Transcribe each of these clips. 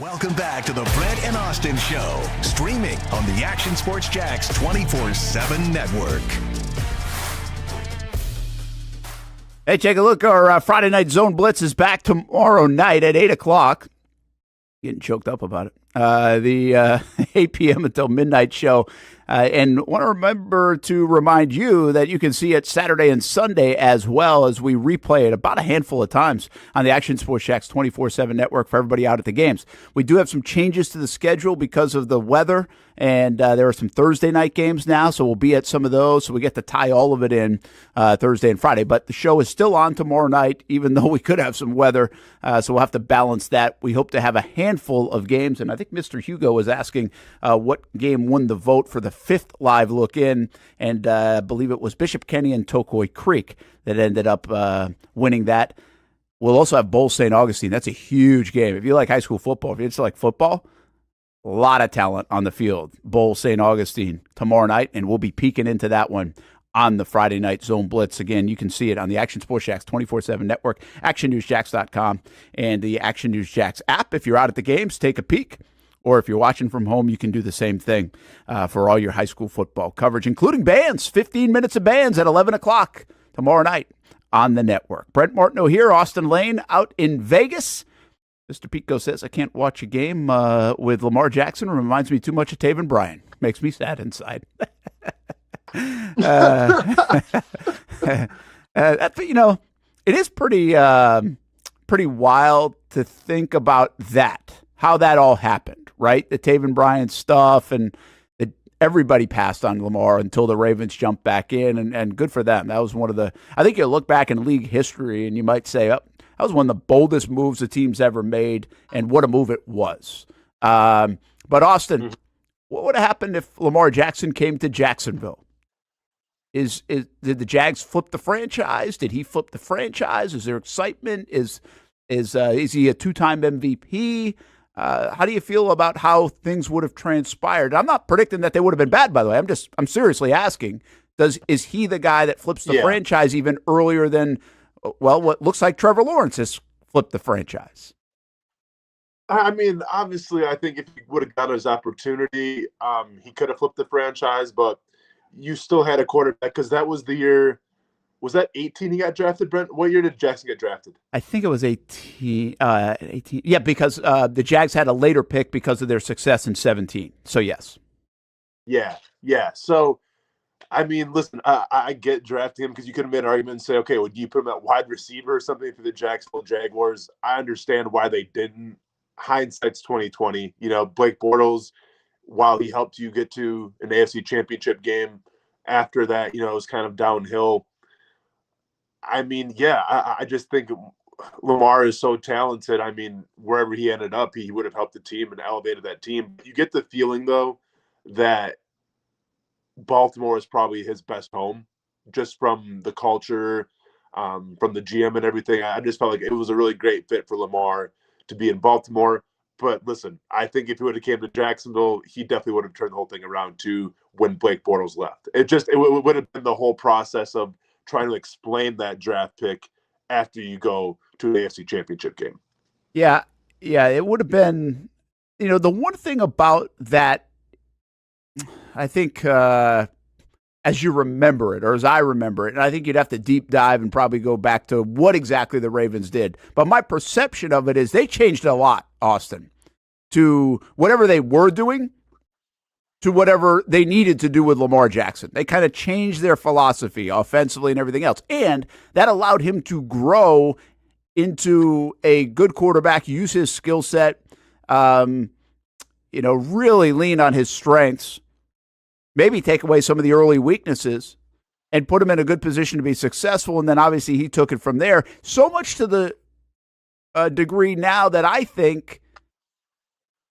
Welcome back to the Brent and Austen Show, streaming on the Action Sports Jax 24/7 network. Hey, take a look. Our Friday night Zone Blitz is back tomorrow night at 8 o'clock. Getting choked up about it. The 8 p.m. until midnight show. And want to remember to remind you that you can see it Saturday and Sunday as well, as we replay it about a handful of times on the Action Sports Jax 24/7 network for everybody out at the games. We do have some changes to the schedule because of the weather, and there are some Thursday night games now, so we'll be at some of those, so we get to tie all of it in Thursday and Friday. But the show is still on tomorrow night, even though we could have some weather, so we'll have to balance that. We hope to have a handful of games, and I think Mr. Hugo was asking what game won the vote for the fifth live look in, and I believe it was Bishop Kenny and Tokoi Creek that ended up winning that. We'll also have Bowl St. Augustine. That's a huge game. If you like high school football, if you just like football, a lot of talent on the field. Bowl St. Augustine tomorrow night, and we'll be peeking into that one on the Friday night Zone Blitz. Again, you can see it on the Action Sports Jax 24/7 network, actionnewsjax.com, and the Action News Jax app. If you're out at the games, take a peek. Or if you're watching from home, you can do the same thing for all your high school football coverage, including bands. 15 minutes of bands at 11 o'clock tomorrow night on the network. Brent Martineau here, Austin Lane out in Vegas. Mr. Pico says, I can't watch a game with Lamar Jackson. It reminds me too much of Taven Bryan. Makes me sad inside. It is pretty wild to think about that, how that all happened. Right? The Taven Bryan stuff, and everybody passed on Lamar until the Ravens jumped back in, and good for them. That was one of the, I think you look back in league history and you might say, oh, that was one of the boldest moves the team's ever made, and what a move it was. But Austin, what would have happened if Lamar Jackson came to Jacksonville? Did the Jags flip the franchise? Did he flip the franchise? Is there excitement? Is he a two-time MVP? How do you feel about how things would have transpired? I'm not predicting that they would have been bad, by the way. I'm seriously asking, is he the guy that flips the franchise even earlier than, well, what looks like Trevor Lawrence has flipped the franchise? I mean, obviously, I think if he would have got his opportunity, he could have flipped the franchise, but you still had a quarterback, because that was the year. Was that 18 he got drafted, Brent? What year did Jackson get drafted? I think it was 18. 18. Yeah, because the Jags had a later pick because of their success in 17. So, yes. Yeah. So, I mean, listen, I get drafting him because you could have made an argument and say, okay, well, do you put him at wide receiver or something for the Jacksonville Jaguars? I understand why they didn't. Hindsight's 2020. Blake Bortles, while he helped you get to an AFC Championship game, after that, it was kind of downhill. I mean, I just think Lamar is so talented. I mean, wherever he ended up, he would have helped the team and elevated that team. You get the feeling, though, that Baltimore is probably his best home, just from the culture, from the GM and everything. I just felt like it was a really great fit for Lamar to be in Baltimore. But listen, I think if he would have came to Jacksonville, he definitely would have turned the whole thing around too when Blake Bortles left. It would have been the whole process of trying to explain that draft pick after you go to the AFC Championship game. Yeah, it would have been, the one thing about that, I think, as you remember it, or as I remember it, and I think you'd have to deep dive and probably go back to what exactly the Ravens did. But my perception of it is they changed a lot, Austin, to whatever they were doing to whatever they needed to do with Lamar Jackson. They kind of changed their philosophy offensively and everything else. And that allowed him to grow into a good quarterback, use his skill set, really lean on his strengths, maybe take away some of the early weaknesses and put him in a good position to be successful. And then obviously he took it from there, so much to the degree now that I think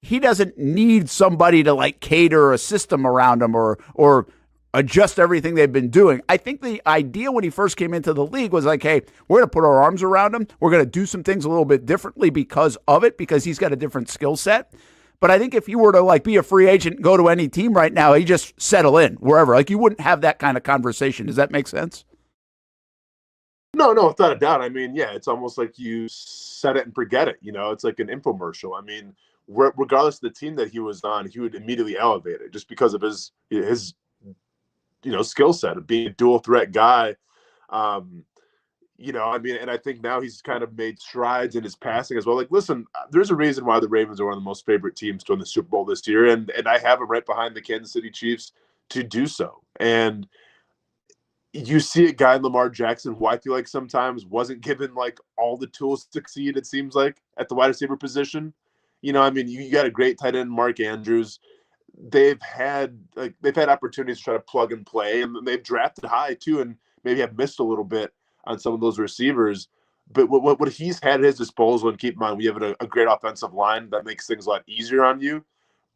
he doesn't need somebody to cater a system around him or adjust everything they've been doing. I think the idea when he first came into the league was hey, we're going to put our arms around him. We're going to do some things a little bit differently because of it, because he's got a different skill set. But I think if you were to be a free agent and go to any team right now, he just settle in wherever. You wouldn't have that kind of conversation. Does that make sense? No, without a doubt. I mean, it's almost like you set it and forget it. It's like an infomercial. I mean, regardless of the team that he was on, he would immediately elevate it just because of his skill set of being a dual threat guy. And I think now he's kind of made strides in his passing as well. Like, listen, there's a reason why the Ravens are one of the most favorite teams to win the Super Bowl this year, and I have him right behind the Kansas City Chiefs to do so. And you see a guy in Lamar Jackson who I feel like sometimes wasn't given like all the tools to succeed, it seems like, at the wide receiver position. You got a great tight end, Mark Andrews. They've had opportunities to try to plug and play, and they've drafted high too, and maybe have missed a little bit on some of those receivers. But what he's had at his disposal, and keep in mind, we have a great offensive line that makes things a lot easier on you.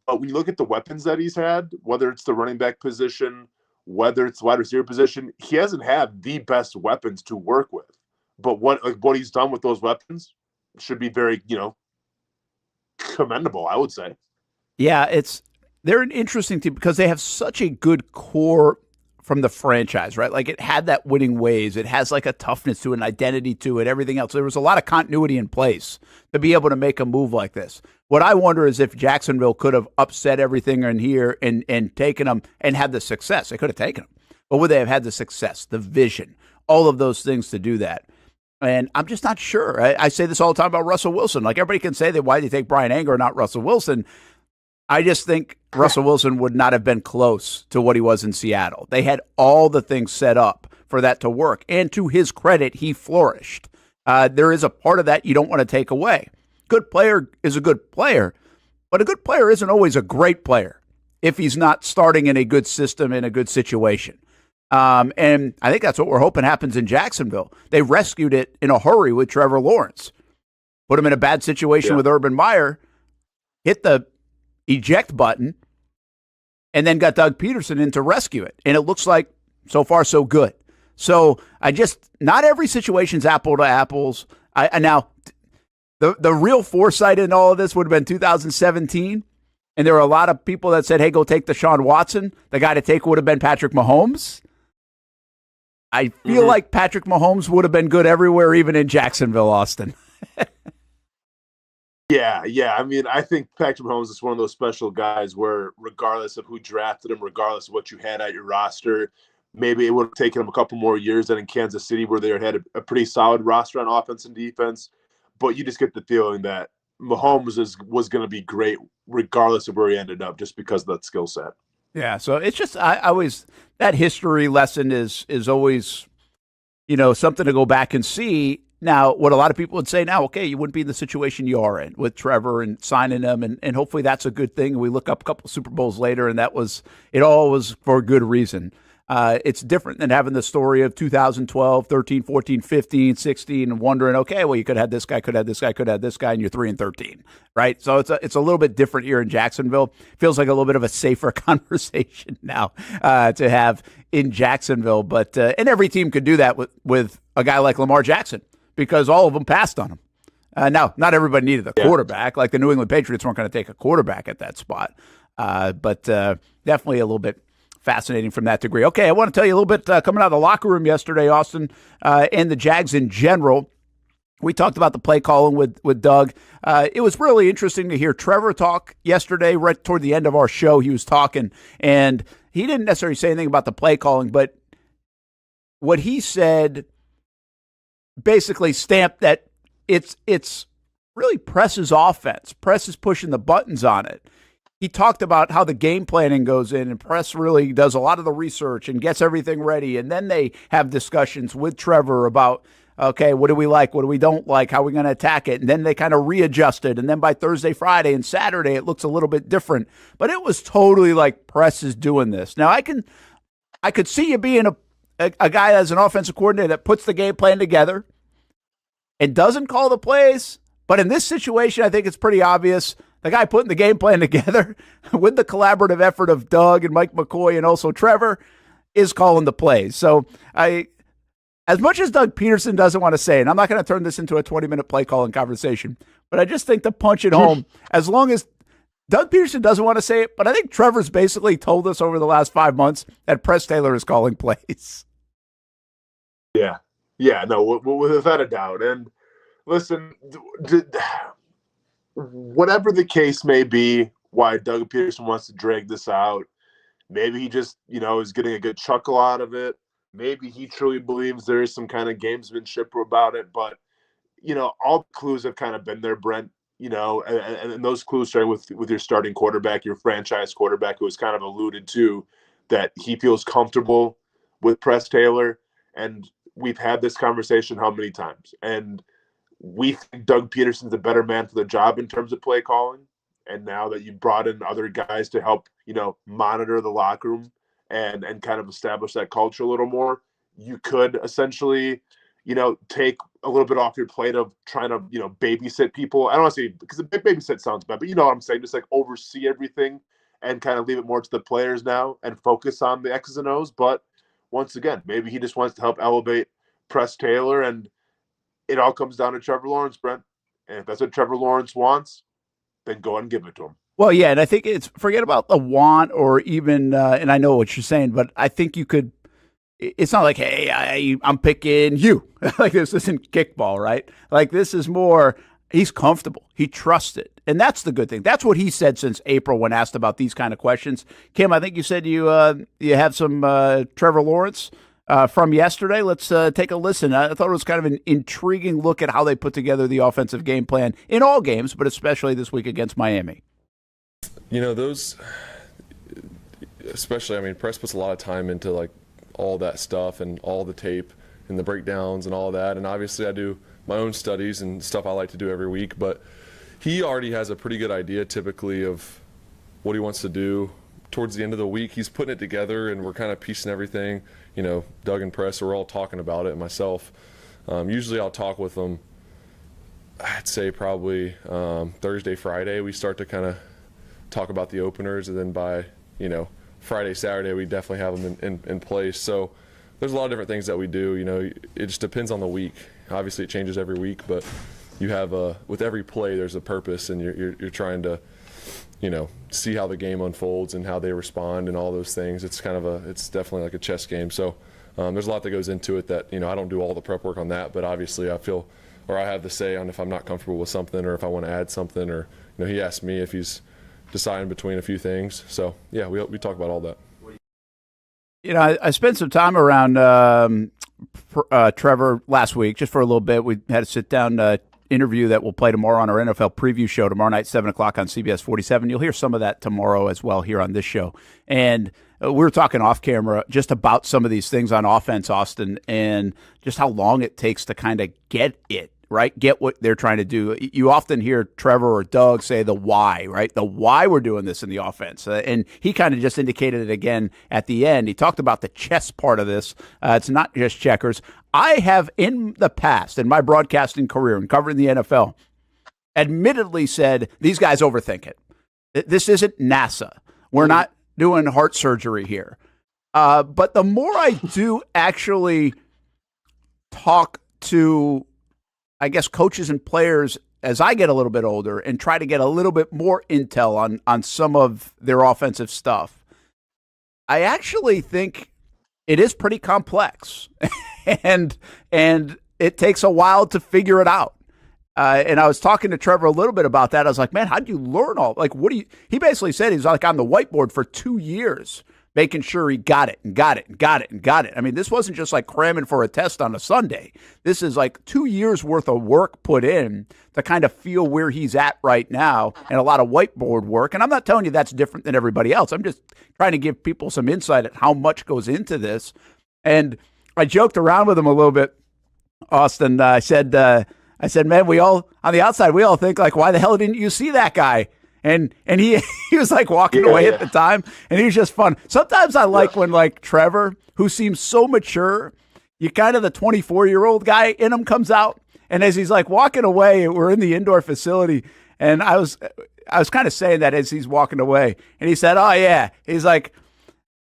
But when you look at the weapons that he's had, whether it's the running back position, whether it's the wide receiver position, he hasn't had the best weapons to work with. But what he's done with those weapons should be very, commendable, I would say. Yeah, they're an interesting team because they have such a good core from the franchise, right? Like, it had that winning ways. It has like a toughness to it, an identity to it, everything else. There was a lot of continuity in place to be able to make a move like this. What I wonder is if Jacksonville could have upset everything in here and taken them and had the success. They could have taken them. But would they have had the success, the vision, all of those things to do that? And I'm just not sure. I say this all the time about Russell Wilson. Like, everybody can say that, why do you take Brian Anger, not Russell Wilson? I just think Russell Wilson would not have been close to what he was in Seattle. They had all the things set up for that to work. And to his credit, he flourished. There is a part of that you don't want to take away. Good player is a good player, but a good player isn't always a great player if he's not starting in a good system, in a good situation. And I think that's what we're hoping happens in Jacksonville. They rescued it in a hurry with Trevor Lawrence. Put him in a bad situation with Urban Meyer, hit the eject button, and then got Doug Peterson in to rescue it. And it looks like so far so good. So not every situation's apple to apples. Now, the real foresight in all of this would have been 2017. And there were a lot of people that said, hey, go take Deshaun Watson. The guy to take would have been Patrick Mahomes. I feel like Patrick Mahomes would have been good everywhere, even in Jacksonville, Austin. Yeah. I mean, I think Patrick Mahomes is one of those special guys where regardless of who drafted him, regardless of what you had at your roster, maybe it would have taken him a couple more years than in Kansas City where they had a pretty solid roster on offense and defense. But you just get the feeling that Mahomes was going to be great regardless of where he ended up just because of that skill set. Yeah, so it's just I always that history lesson is always, something to go back and see. Now, what a lot of people would say now, okay, you wouldn't be in the situation you are in with Trevor and signing him, and hopefully that's a good thing. We look up a couple of Super Bowls later, and it all was for a good reason. It's different than having the story of 2012, 13, 14, 15, 16, and wondering, okay, well, you could have this guy, could have this guy, could have this guy, and you're 3-13, right? So it's a little bit different here in Jacksonville. Feels like a little bit of a safer conversation now to have in Jacksonville. But and every team could do that with a guy like Lamar Jackson because all of them passed on him. Now, not everybody needed a quarterback. Like the New England Patriots weren't going to take a quarterback at that spot. But definitely a little bit fascinating from that degree. Okay, I want to tell you a little bit coming out of the locker room yesterday, Austin, and the Jags in general. We talked about the play calling with Doug. It was really interesting to hear Trevor talk yesterday. Right toward the end of our show, he was talking, and he didn't necessarily say anything about the play calling, but what he said basically stamped that it's really Press's offense. Press is pushing the buttons on it. He talked about how the game planning goes in, and Press really does a lot of the research and gets everything ready. And then they have discussions with Trevor about, okay, what do we like? What do we don't like? How are we going to attack it? And then they kind of readjust it. And then by Thursday, Friday, and Saturday, it looks a little bit different. But it was totally like Press is doing this. Now, I could see you being a guy as an offensive coordinator that puts the game plan together and doesn't call the plays. But in this situation, I think it's pretty obvious the guy putting the game plan together with the collaborative effort of Doug and Mike McCoy and also Trevor is calling the plays. So as much as Doug Peterson doesn't want to say, and I'm not going to turn this into a 20-minute play calling conversation, but I just think to punch it home, as long as Doug Peterson doesn't want to say it, but I think Trevor's basically told us over the last 5 months that Press Taylor is calling plays. Yeah, no, without a doubt. And listen, whatever the case may be, why Doug Peterson wants to drag this out, maybe he just, is getting a good chuckle out of it. Maybe he truly believes there is some kind of gamesmanship about it. But, all the clues have kind of been there, Brent, and those clues starting with your starting quarterback, your franchise quarterback, who has kind of alluded to that he feels comfortable with Press Taylor. And we've had this conversation how many times? And we think Doug Peterson's a better man for the job in terms of play calling. And now that you've brought in other guys to help, monitor the locker room and kind of establish that culture a little more, you could essentially, take a little bit off your plate of trying to, babysit people. I don't want to say, because babysit sounds bad, but you know what I'm saying? Just like oversee everything and kind of leave it more to the players now and focus on the X's and O's. But once again, maybe he just wants to help elevate Press Taylor, and it all comes down to Trevor Lawrence, Brent. And if that's what Trevor Lawrence wants, then go ahead and give it to him. Well, yeah, and I think forget about the want or even, and I know what you're saying, but I think you could, it's not like, hey, I'm picking you. Like this isn't kickball, right? Like this is more, he's comfortable. He trusts it. And that's the good thing. That's what he said since April when asked about these kind of questions. Kim, I think you said you have some Trevor Lawrence from yesterday. Let's take a listen. I thought it was kind of an intriguing look at how they put together the offensive game plan in all games, but especially this week against Miami. Those, especially, Press puts a lot of time into like all that stuff and all the tape and the breakdowns and all that. And obviously I do my own studies and stuff I like to do every week, but he already has a pretty good idea typically of what he wants to do. Towards the end of the week, he's putting it together and we're kind of piecing everything. Doug and Press, we're all talking about it, and myself. Usually I'll talk with them, I'd say probably Thursday, Friday, we start to kind of talk about the openers, and then by, Friday, Saturday, we definitely have them in place. So there's a lot of different things that we do. It just depends on the week. Obviously, it changes every week, but you have with every play, there's a purpose, and you're trying to, see how the game unfolds and how they respond and all those things. It's it's definitely like a chess game. So there's a lot that goes into it that, I don't do all the prep work on that, but obviously I feel, or I have the say on if I'm not comfortable with something or if I want to add something, or, he asked me if he's deciding between a few things. So yeah, we talk about all that. I spent some time around Trevor last week, just for a little bit. We had a sit-down interview that we'll play tomorrow on our NFL preview show tomorrow night, 7 o'clock on CBS 47. You'll hear some of that tomorrow as well here on this show. And we were talking off camera just about some of these things on offense, Austen, and just how long it takes to kind of get it, right? Get what they're trying to do. You often hear Trevor or Doug say the why, right? The why we're doing this in the offense. And he kind of just indicated it again at the end. He talked about the chess part of this. It's not just checkers. I have in the past, in my broadcasting career and covering the NFL, admittedly said, these guys overthink it. This isn't NASA. We're not doing heart surgery here. But the more I do actually talk to, I guess, coaches and players as I get a little bit older and try to get a little bit more intel on some of their offensive stuff, I actually think it is pretty complex. and it takes a while to figure it out. And I was talking to Trevor a little bit about that. I was like, man, how'd you learn all? Like, he basically said he's like on the whiteboard for 2 years, making sure he got it and got it and got it and got it. I mean, this wasn't just like cramming for a test on a Sunday. This is like 2 years worth of work put in to kind of feel where he's at right now, and a lot of whiteboard work. And I'm not telling you that's different than everybody else. I'm just trying to give people some insight at how much goes into this. And I joked around with him a little bit, Austen. I said, man, we all on the outside, we all think like, why the hell didn't you see that guy? And he was like walking away at the time, and he was just fun. Sometimes I like when like Trevor, who seems so mature, you kind of the 24-year-old guy in him comes out, and as he's like walking away, we're in the indoor facility, and I was kind of saying that as he's walking away, and he said, "Oh yeah," he's like,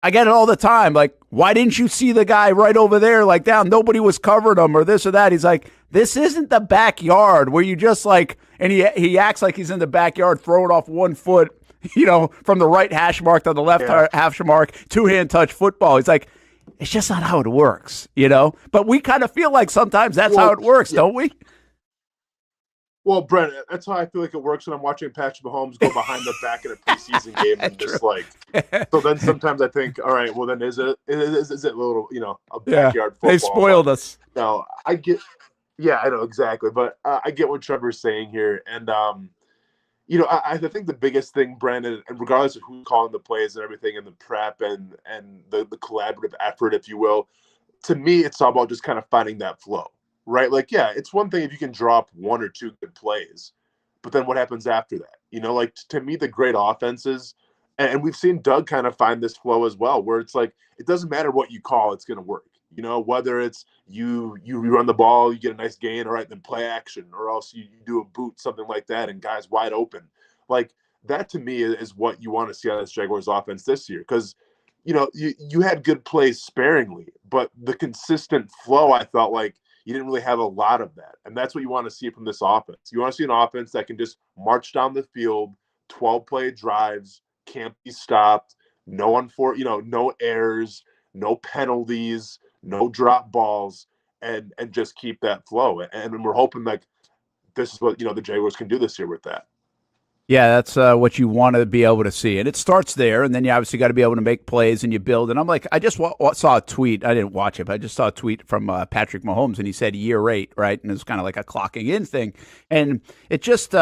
I get it all the time. Like, why didn't you see the guy right over there, like down? Nobody was covering him or this or that. He's like, this isn't the backyard where you just like, and he acts like he's in the backyard throwing off 1 foot, from the right hash mark to the left hash mark, two-hand touch football. He's like, it's just not how it works, But we kind of feel like sometimes that's how it works, don't we? Well, Brent, that's how I feel like it works when I'm watching Patrick Mahomes go behind the back in a preseason game and just like. So then sometimes I think, all right, well then is it a little a backyard football? They spoiled us. No, I get. Yeah, I know exactly, but I get what Trevor's saying here, and I think the biggest thing, Brandon, and regardless of who's calling the plays and everything, and the prep and the collaborative effort, if you will, to me, it's all about just kind of finding that flow. Right? Like, yeah, it's one thing if you can drop one or two good plays, but then what happens after that? Like to me, the great offenses, and we've seen Doug kind of find this flow as well, where it's like, it doesn't matter what you call, it's going to work. Whether it's you run the ball, you get a nice gain, all right, then play action, or else you do a boot, something like that, and guys wide open. Like that to me is what you want to see out of this Jaguars offense this year. Because, you had good plays sparingly, but the consistent flow, I felt like, you didn't really have a lot of that. And that's what you want to see from this offense. You want to see an offense that can just march down the field, 12-play drives, can't be stopped, no errors, no penalties, no drop balls, and just keep that flow. And we're hoping like this is what, the Jaguars can do this year with that. Yeah, that's what you want to be able to see. And it starts there, and then you obviously got to be able to make plays and you build. And I'm like, I just saw a tweet. I didn't watch it, but I just saw a tweet from Patrick Mahomes, and he said year 8, right? And it's kind of like a clocking in thing. And it just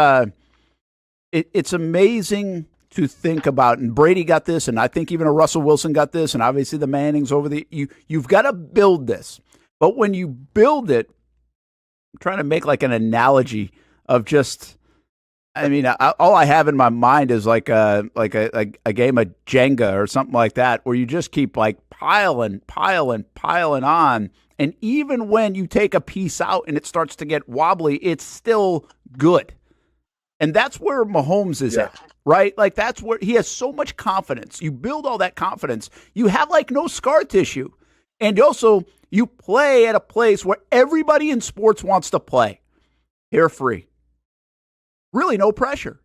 it's amazing to think about. And Brady got this, and I think even a Russell Wilson got this, and obviously the Mannings over you've got to build this. But when you build it, I'm trying to make like an analogy of just – I mean, all I have in my mind is like a game of Jenga or something like that, where you just keep like piling on, and even when you take a piece out and it starts to get wobbly, it's still good. And that's where Mahomes is at, right? Like that's where he has so much confidence. You build all that confidence. You have like no scar tissue, and also you play at a place where everybody in sports wants to play. Hair free. Really no pressure.